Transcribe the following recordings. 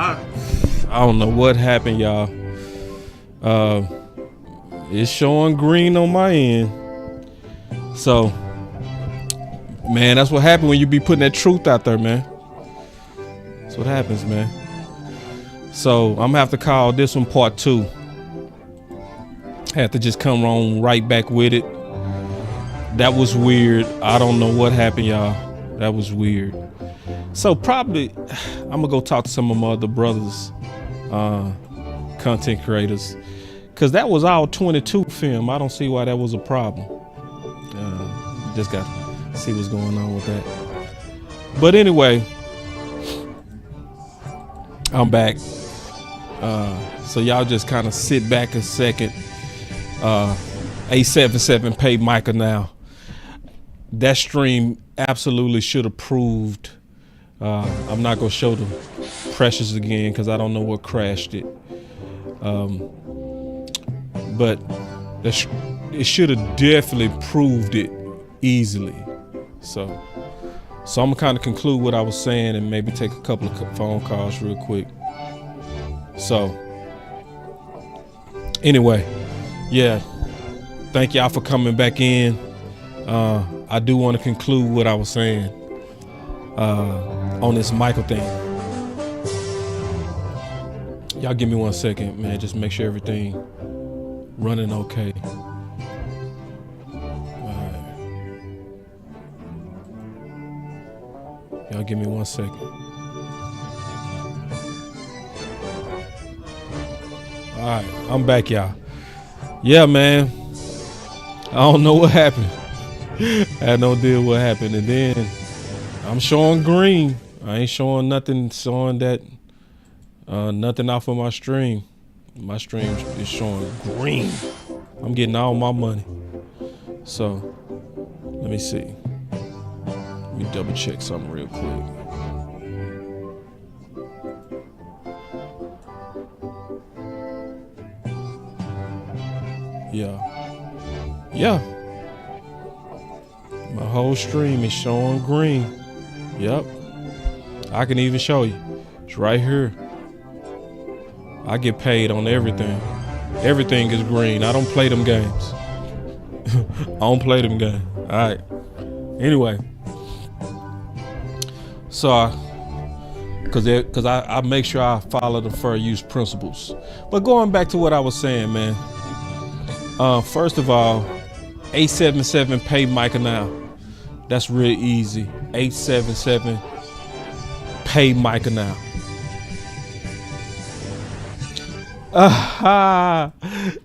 I don't know what happened, y'all. It's showing green on my end. So, man, that's what happened when you be putting that truth out there, man. That's what happens, man. So I'm gonna have to call this one part 2. Had to just come on right back with it. That was weird. I don't know what happened, y'all. That was weird. So probably I'm gonna go talk to some of my other brothers, content creators, because that was our 22 film. I don't see why that was a problem. Just got to see what's going on with that. But anyway, I'm back. So y'all just kind of sit back a second. 877 paid Micah now. That stream absolutely should have proved. I'm not gonna show the pressures again because I don't know what crashed it. But it should have definitely proved it easily. So I'm gonna kind of conclude what I was saying and maybe take a couple of phone calls real quick. So anyway, yeah, thank y'all for coming back in. I do want to conclude what I was saying on this Michael thing. Y'all give me 1 second, man. Just make sure everything running okay. Y'all give me 1 second. All right, I'm back, y'all. Yeah, man. I don't know what happened. I had no idea what happened. And then I'm showing green. I ain't showing nothing, showing that nothing off of my stream. My stream is showing green. I'm getting all my money. So let me see. Let me double check something real quick. Yeah. My whole stream is showing green. Yep. I can even show you. It's right here. I get paid on everything. Everything is green. I don't play them games. I don't play them games. All right. Anyway. So, because I make sure I follow the fair use principles. But going back to what I was saying, man. First of all, 877 pay Micah now. That's real easy. 877 pay Micah now.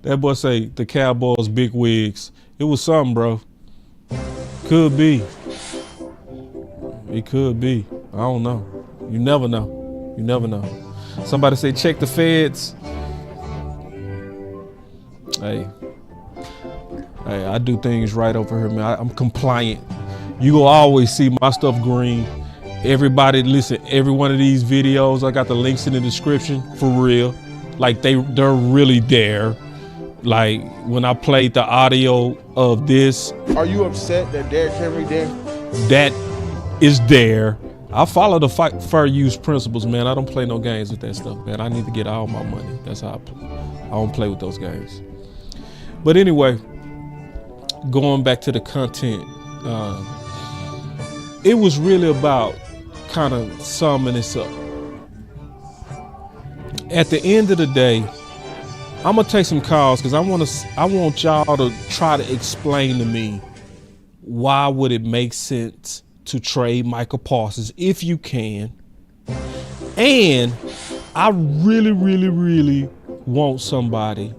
That boy say the Cowboys big wigs. It was something, bro. Could be. It could be. I don't know. You never know. You never know. Somebody say check the feds. Hey, I do things right over here, man. I'm compliant. You will always see my stuff green. Everybody, listen, every one of these videos, I got the links in the description for real. Like they're really there. Like when I played the audio of this. Are you upset that Derrick Henry there? That is there. I follow the fair use principles, man. I don't play no games with that stuff, man. I need to get all my money. That's how I play. I don't play with those games. But anyway, going back to the content, it was really about kind of summing this up. At the end of the day, I'm gonna take some calls because I want y'all to try to explain to me why would it make sense to trade Micah Parsons if you can. And I really, really, really want somebody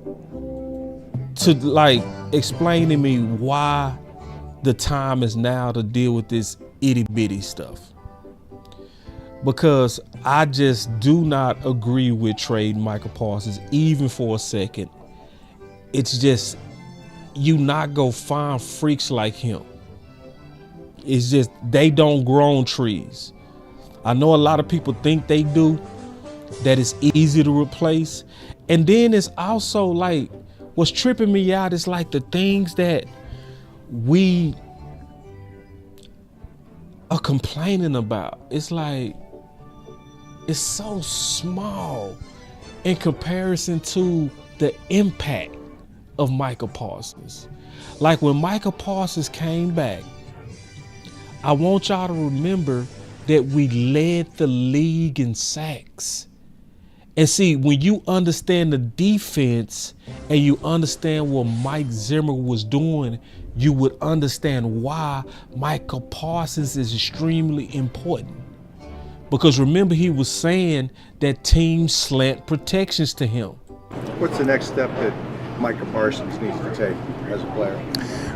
to like explain to me why the time is now to deal with this itty bitty stuff. Because I just do not agree with trading Micah Parsons even for a second. It's just, you not go find freaks like him. It's just, they don't grow on trees. I know a lot of people think they do, that it's easy to replace. And then it's also like, what's tripping me out is like the things that we are complaining about. It's like, is so small in comparison to the impact of Micah Parsons. Like when Micah Parsons came back, I want y'all to remember that we led the league in sacks. And see, when you understand the defense and you understand what Mike Zimmer was doing, you would understand why Micah Parsons is extremely important. Because remember, he was saying that teams slant protections to him. What's the next step that Micah Parsons needs to take as a player?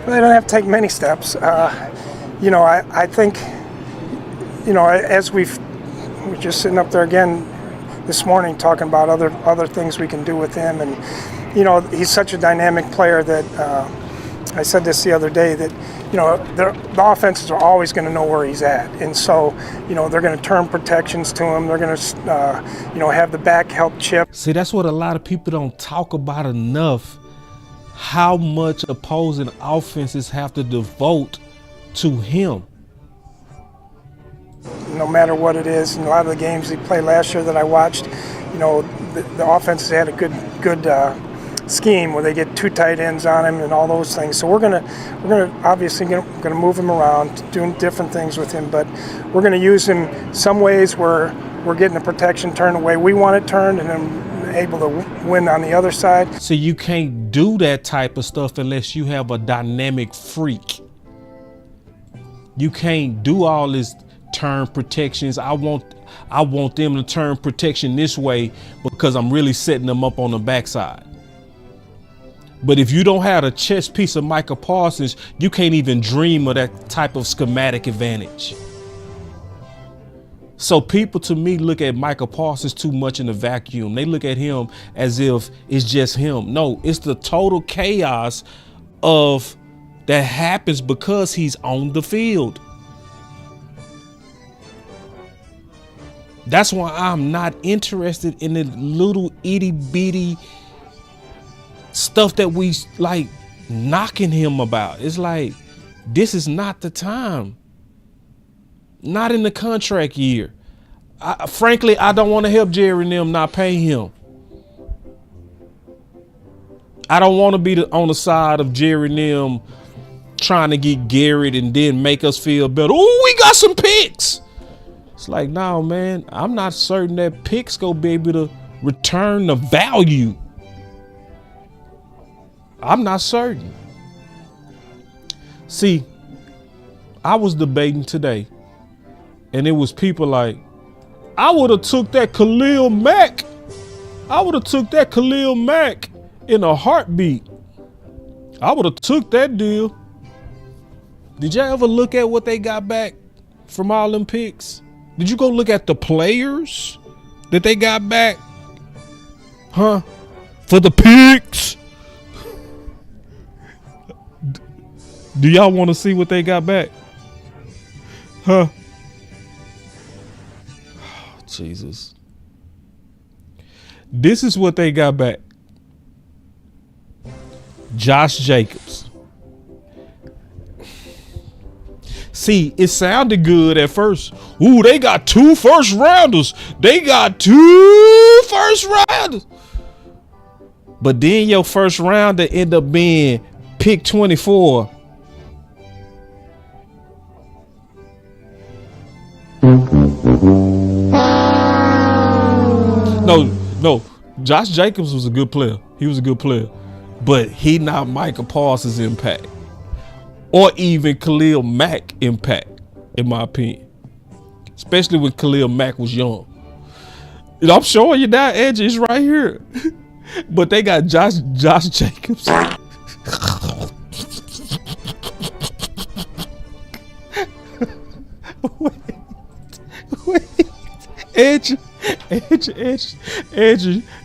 Well, they don't have to take many steps. I think, as we're just sitting up there again this morning talking about other things we can do with him, and he's such a dynamic player that I said this the other day that the offenses are always going to know where he's at, and so they're going to turn protections to him. They're going to have the back help chip. See, that's what a lot of people don't talk about enough. How much opposing offenses have to devote to him. No matter what it is, in a lot of the games he played last year that I watched, the offenses had a good scheme where they get 2 tight ends on him and all those things. So we're gonna obviously gonna move him around, doing different things with him, but we're gonna use him some ways where we're getting the protection turned the way we want it turned, and then able to win on the other side. So you can't do that type of stuff unless you have a dynamic freak. You can't do all this turn protections. I want them to turn protection this way because I'm really setting them up on the backside. But if you don't have a chess piece of Micah Parsons, you can't even dream of that type of schematic advantage. So people, to me, look at Micah Parsons too much in a vacuum. They look at him as if it's just him. No, it's the total chaos of that happens because he's on the field. That's why I'm not interested in the little itty bitty stuff that we like knocking him about. It's like, this is not the time. Not in the contract year. Frankly, I don't want to help Jerry and them not pay him. I don't want to be on the side of Jerry and them trying to get Garrett and then make us feel better. Oh, we got some picks. It's like, no, man, I'm not certain that picks gonna be able to return the value. I'm not certain. See, I was debating today, and it was people like, I would have took that Khalil Mack. I would have took that Khalil Mack in a heartbeat. I would have took that deal. Did y'all ever look at what they got back from all them picks? Did you go look at the players that they got back? Huh? For the picks? Do y'all want to see what they got back? Huh? Oh, Jesus. This is what they got back. Josh Jacobs. See, it sounded good at first. Ooh, they got 2 first rounders. They got 2 first rounders. But then your first rounder end up being pick 24. No. Josh Jacobs was a good player. He was a good player. But he not Micah Parsons' impact. Or even Khalil Mack impact, in my opinion. Especially when Khalil Mack was young. I'm showing you that edge is right here. But they got Josh Jacobs. Wait. Edge,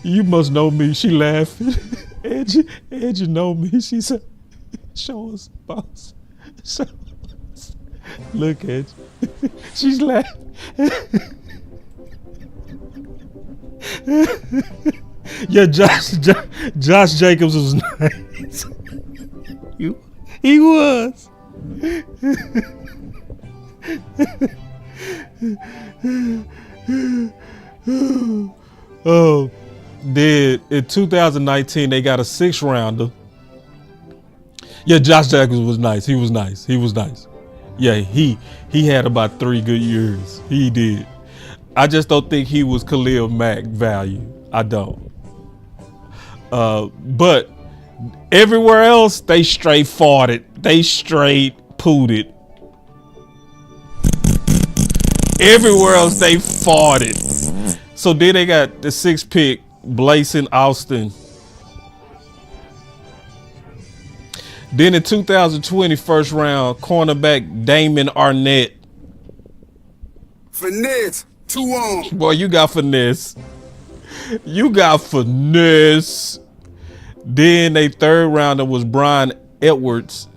you must know me. She laughing. Edge know me. She said, show us, boss. Show us. Look, Edge. She's laughing. Yeah, Josh Jacobs was nice. He was. in 2019, they got a 6th rounder. Yeah, Josh Jacobs was nice. He was nice. Yeah, he had about 3 good years. He did. I just don't think he was Khalil Mack value. I don't. But everywhere else, they straight farted. They straight pooted. Everywhere else, they farted. So then they got the 6th pick, Blazing Austin. Then in 2020, first round, cornerback Damon Arnett. Finesse, 2 on. Boy, you got finesse. You got finesse. Then they 3rd rounder was Brian Edwards.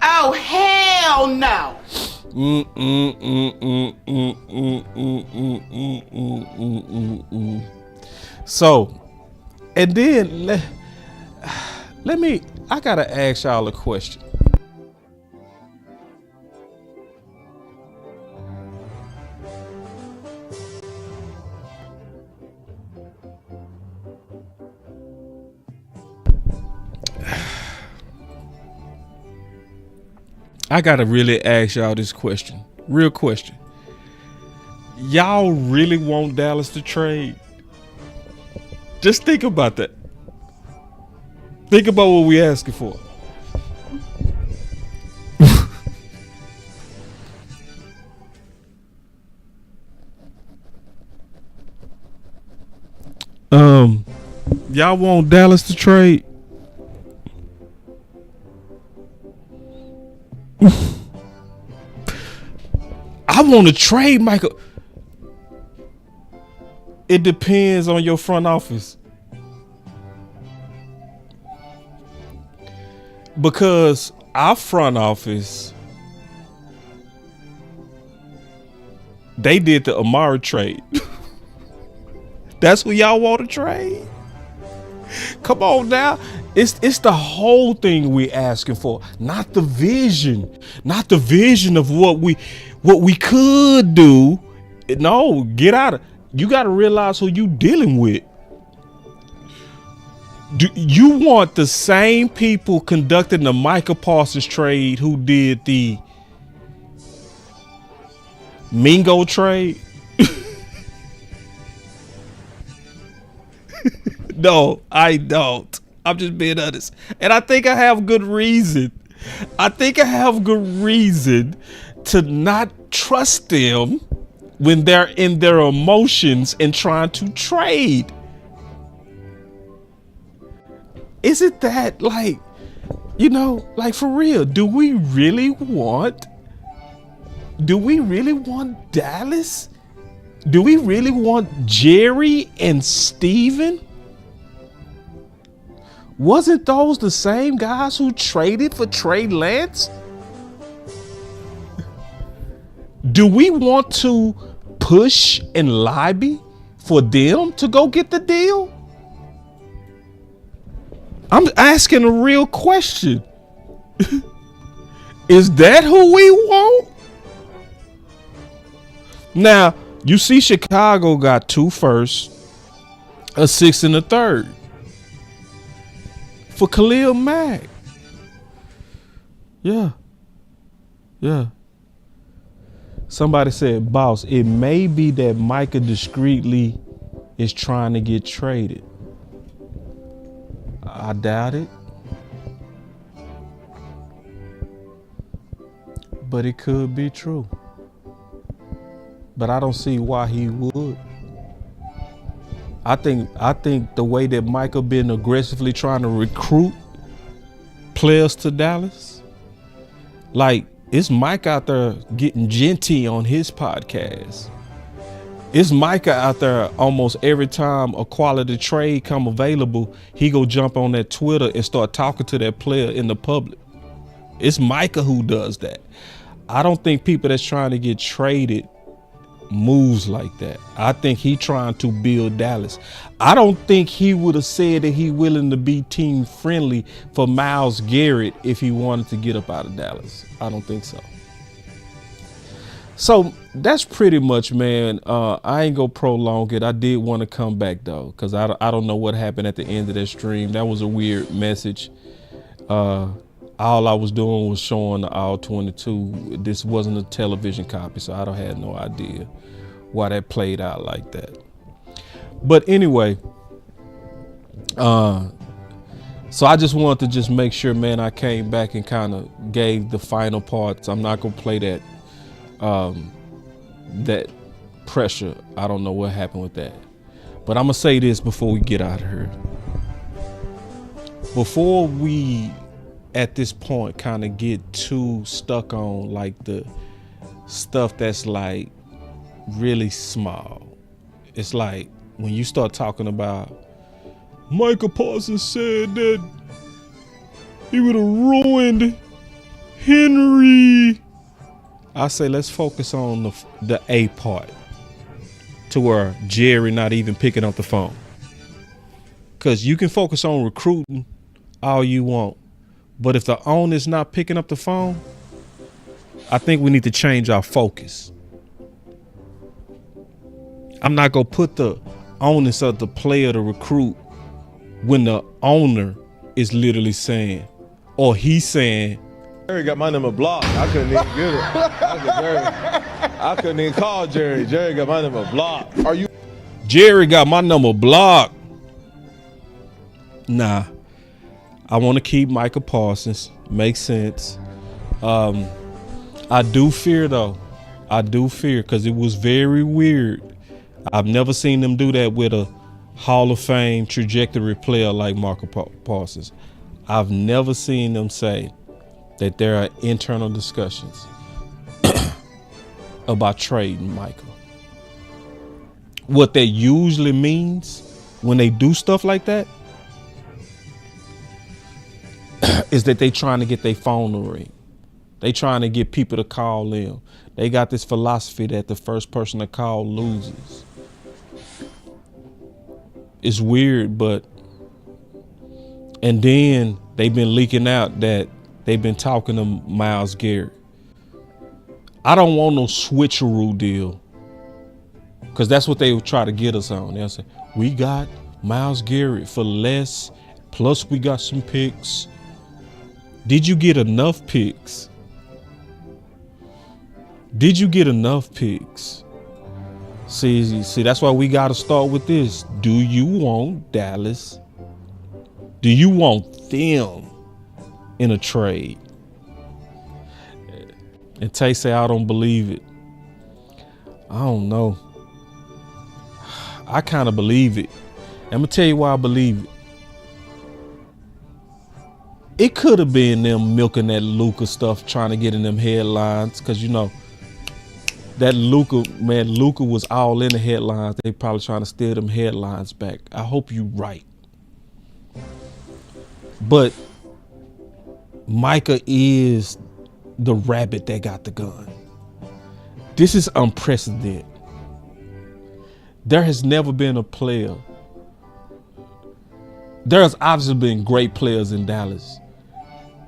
Oh, hell no. So, and then let me, I gotta ask y'all a question. I gotta really ask y'all this question. Real question. Y'all really want Dallas to trade? Just think about that. Think about what we asking for. Y'all want Dallas to trade? I want to trade Micah. It depends on your front office. Because our front office, they did the Amara trade. That's what y'all want to trade? Come on now. It's the whole thing we asking for, not the vision. Not the vision of what we could do. No, get out of. You got to realize who you dealing with. Do you want the same people conducting the Micah Parsons trade who did the Mingo trade? No, I don't. I'm just being honest. And I think I have good reason. To not trust them when they're in their emotions and trying to trade. Is it that, like, like for real, do we really want Dallas? Do we really want Jerry and Steven? Wasn't those the same guys who traded for Trey Lance? Do we want to push and lobby for them to go get the deal? I'm asking a real question. Is that who we want? Now, you see Chicago got 2 firsts, a 6th and a 3rd. For Khalil Mack. Yeah. Somebody said, boss, it may be that Micah discreetly is trying to get traded. I doubt it. But it could be true. But I don't see why he would. I think the way that Micah been aggressively trying to recruit players to Dallas, like it's Mike out there getting Jeanty on his podcast. It's Micah out there almost every time a quality trade come available, he go jump on that Twitter and start talking to that player in the public. It's Micah who does that. I don't think people that's trying to get traded moves like that. I think he trying to build Dallas. I don't think he would have said that he willing to be team friendly for Myles Garrett if he wanted to get up out of Dallas. I don't think so. So that's pretty much, man. I ain't gonna prolong it. I did want to come back though, because I don't know what happened at the end of that stream. That was a weird message. All I was doing was showing the all 22. This wasn't a television copy, so I don't have no idea why that played out like that. But anyway, so I just wanted to just make sure, man, I came back and kind of gave the final parts. I'm not gonna play that that pressure. I don't know what happened with that. But I'm gonna say this before we get out of here. Before we at this point kind of get too stuck on like the stuff that's like really small. It's like when you start talking about Micah Parsons said that he would have ruined Henry. I say let's focus on the A part, to where Jerry not even picking up the phone. Cause you can focus on recruiting all you want, but if the owner's not picking up the phone, I think we need to change our focus. I'm not gonna put the onus of the player to recruit when the owner is literally saying, or he's saying, Jerry got my number blocked. I couldn't even get it. I couldn't even call Jerry. Jerry got my number blocked. Jerry got my number blocked. Nah, I want to keep Micah Parsons. Makes sense. I do fear though. I do fear, because it was very weird. I've never seen them do that with a Hall of Fame trajectory player like Micah Parsons. I've never seen them say that there are internal discussions about trading Micah. What that usually means when they do stuff like that is that they trying to get their phone to ring. They trying to get people to call them. They got this philosophy that the first person to call loses. It's weird, but and then they've been leaking out that they've been talking to Myles Garrett. I don't want no switcheroo deal, because that's what they would try to get us on. They'll say, we got Myles Garrett for less, plus we got some picks. Did you get enough picks? Did you get enough picks? See, that's why we got to start with this. Do you want Dallas? Do you want them in a trade? And Tay say, I don't believe it. I don't know. I kind of believe it. I'm going to tell you why I believe it. It could have been them milking that Luka stuff, trying to get in them headlines, because, you know, that Luka was all in the headlines. They probably trying to steal them headlines back. I hope you right. But Micah is the rabbit that got the gun. This is unprecedented. There has never been a player. There has obviously been great players in Dallas.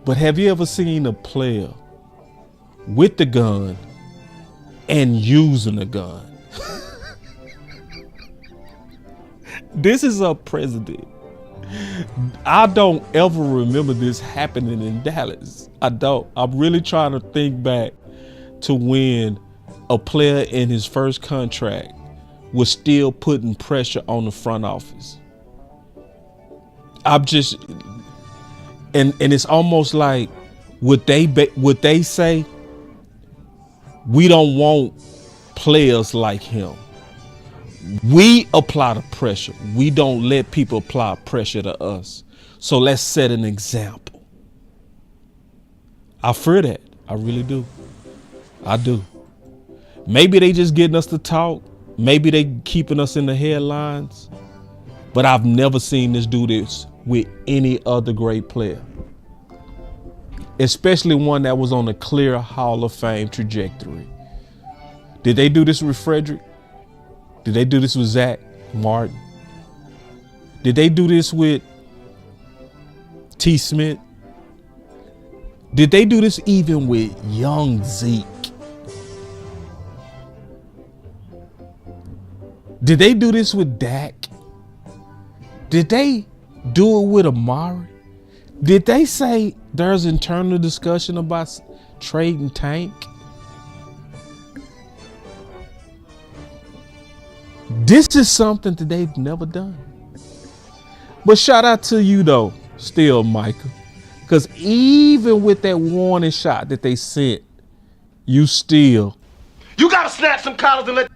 But have you ever seen a player with the gun and using a gun? This is a precedent. I don't ever remember this happening in Dallas. I don't. I'm really trying to think back to when a player in his first contract was still putting pressure on the front office. I'm just, and it's almost like would they say, we don't want players like him. We apply the pressure. We don't let people apply pressure to us. So let's set an example. I fear that. I really do. I do. Maybe they just getting us to talk. Maybe they keeping us in the headlines. But I've never seen this do this with any other great player. Especially one that was on a clear Hall of Fame trajectory. Did they do this with Frederick? Did they do this with Zach Martin? Did they do this with T. Smith? Did they do this even with young Zeke? Did they do this with Dak? Did they do it with Amari? Did they say there's internal discussion about trading Tank? This is something that they've never done. But shout out to you though, still, Micah. Because even with that warning shot that they sent, you still. You gotta snap some collars and let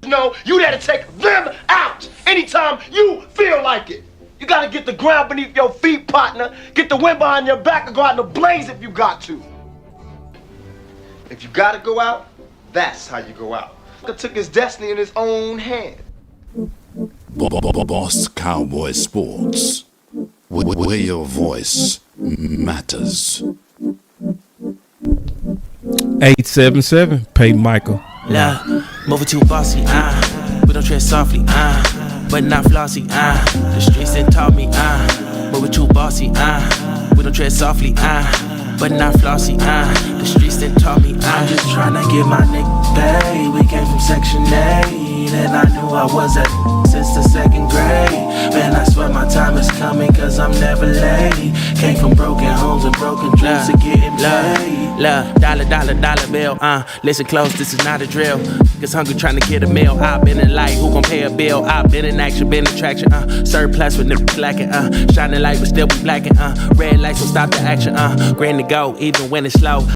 you know you there to take them out anytime you feel like it. You gotta get the ground beneath your feet, partner. Get the wind behind your back and go out in the blaze if you got to. If you gotta go out, that's how you go out. He took his destiny in his own hand. Boss Cowboy Sports, where your voice matters. 877, pay Michael. Love, moving too bossy, we don't tread softly, but not flossy, the streets done taught me, moving too bossy, we don't tread softly, but not flossy, the streets done taught me, I'm just tryna get my nigga paid. We came from Section 8, and I knew I was at since the 2nd grade. Man, I swear my time is coming, cause I'm never late. Came from broken homes and broken dreams to getting paid. Dollar bill, listen close, this is not a drill. Niggas hungry trying to get a meal. I've been in light, who gon' pay a bill? I've been in action, been in traction, surplus with niggas lacking, shining light but still be blacking, red lights will stop the action, green to go, even when it's slow.